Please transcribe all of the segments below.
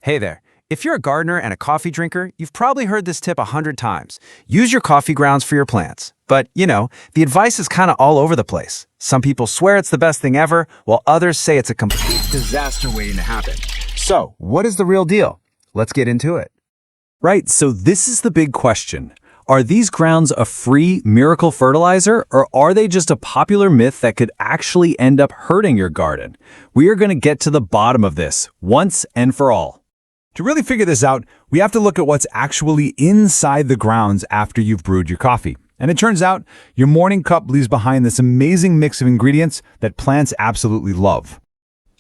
Hey there. If you're a gardener and a coffee drinker, you've probably heard this tip 100 times. Use your coffee grounds for your plants. But, the advice is kind of all over the place. Some people swear it's the best thing ever, while others say it's a complete disaster waiting to happen. So, what is the real deal? Let's get into it. Right, so this is the big question. Are these grounds a free miracle fertilizer, or are they just a popular myth that could actually end up hurting your garden? We are going to get to the bottom of this, once and for all. To really figure this out, we have to look at what's actually inside the grounds after you've brewed your coffee. And it turns out your morning cup leaves behind this amazing mix of ingredients that plants absolutely love.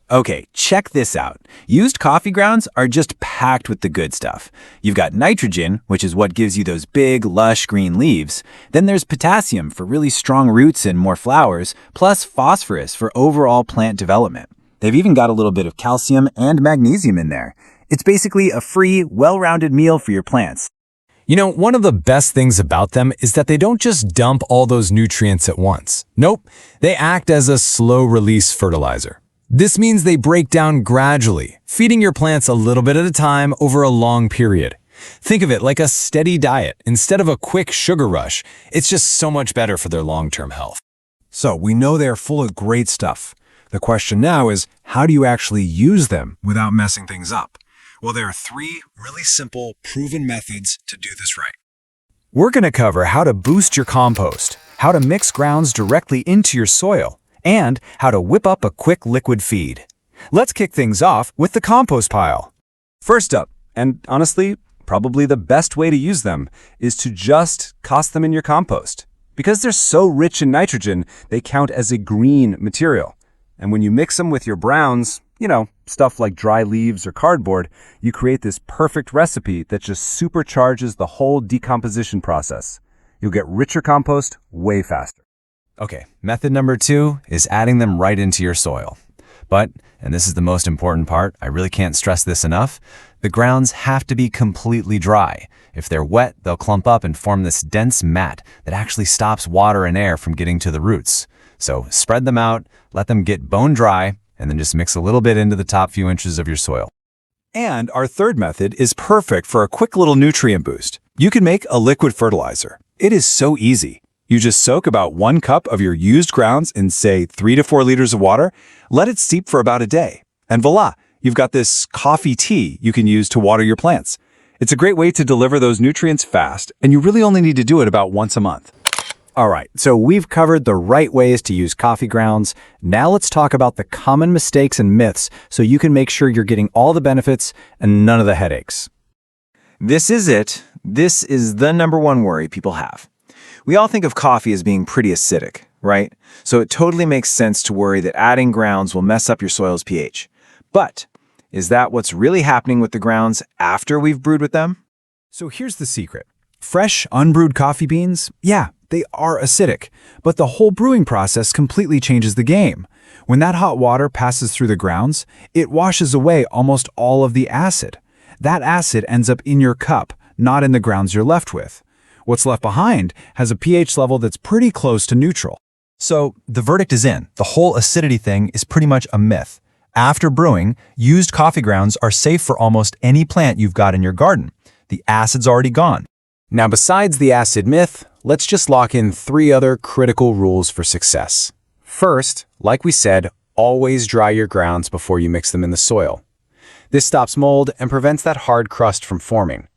Okay, check this out. Used coffee grounds are just packed with the good stuff. You've got nitrogen, which is what gives you those big, lush green leaves. Then there's potassium for really strong roots and more flowers, plus phosphorus for overall plant development. They've even got a little bit of calcium and magnesium in there. It's basically a free, well-rounded meal for your plants. One of the best things about them is that they don't just dump all those nutrients at once. Nope, they act as a slow-release fertilizer. This means they break down gradually, feeding your plants a little bit at a time over a long period. Think of it like a steady diet instead of a quick sugar rush. It's just so much better for their long-term health. So we know they're full of great stuff. The question now is, how do you actually use them without messing things up? Well, there are 3 really simple, proven methods to do this right. We're going to cover how to boost your compost, how to mix grounds directly into your soil, and how to whip up a quick liquid feed. Let's kick things off with the compost pile. First up, and honestly, probably the best way to use them, is to just toss them in your compost. Because they're so rich in nitrogen, they count as a green material. And when you mix them with your browns, stuff like dry leaves or cardboard, you create this perfect recipe that just supercharges the whole decomposition process. You'll get richer compost way faster. Okay, method number 2 is adding them right into your soil. But, and this is the most important part, I really can't stress this enough, the grounds have to be completely dry. If they're wet, they'll clump up and form this dense mat that actually stops water and air from getting to the roots. So spread them out, let them get bone dry, and then just mix a little bit into the top few inches of your soil. And our third method is perfect for a quick little nutrient boost. You can make a liquid fertilizer. It is so easy. You just soak about 1 cup of your used grounds in, say, 3 to 4 liters of water, let it steep for about a day, and voila, you've got this coffee tea you can use to water your plants. It's a great way to deliver those nutrients fast, and you really only need to do it about once a month. All right, so we've covered the right ways to use coffee grounds. Now let's talk about the common mistakes and myths so you can make sure you're getting all the benefits and none of the headaches. This is it. This is the number one worry people have. We all think of coffee as being pretty acidic, right? So it totally makes sense to worry that adding grounds will mess up your soil's pH. But is that what's really happening with the grounds after we've brewed with them? So here's the secret. Fresh, unbrewed coffee beans, yeah, they are acidic, but the whole brewing process completely changes the game. When that hot water passes through the grounds, it washes away almost all of the acid. That acid ends up in your cup, not in the grounds you're left with. What's left behind has a pH level that's pretty close to neutral. So the verdict is in. The whole acidity thing is pretty much a myth. After brewing, used coffee grounds are safe for almost any plant you've got in your garden. The acid's already gone. Now, besides the acid myth, let's just lock in 3 other critical rules for success. First, like we said, always dry your grounds before you mix them in the soil. This stops mold and prevents that hard crust from forming.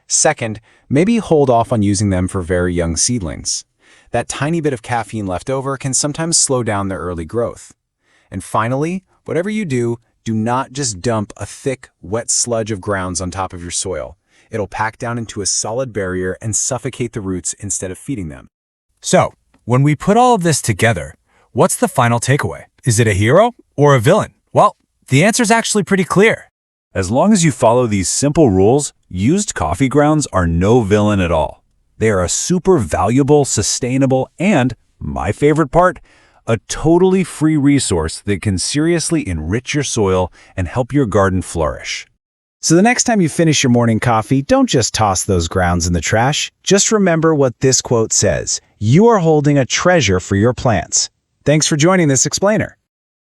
Second, maybe hold off on using them for very young seedlings. That tiny bit of caffeine left over can sometimes slow down their early growth. And finally, whatever you do, do not just dump a thick, wet sludge of grounds on top of your soil. It'll pack down into a solid barrier and suffocate the roots instead of feeding them. So, when we put all of this together, what's the final takeaway? Is it a hero or a villain? Well, the answer's actually pretty clear. As long as you follow these simple rules, used coffee grounds are no villain at all. They are a super valuable, sustainable, and, my favorite part, a totally free resource that can seriously enrich your soil and help your garden flourish. So the next time you finish your morning coffee, don't just toss those grounds in the trash. Just remember what this quote says. You are holding a treasure for your plants. Thanks for joining this explainer.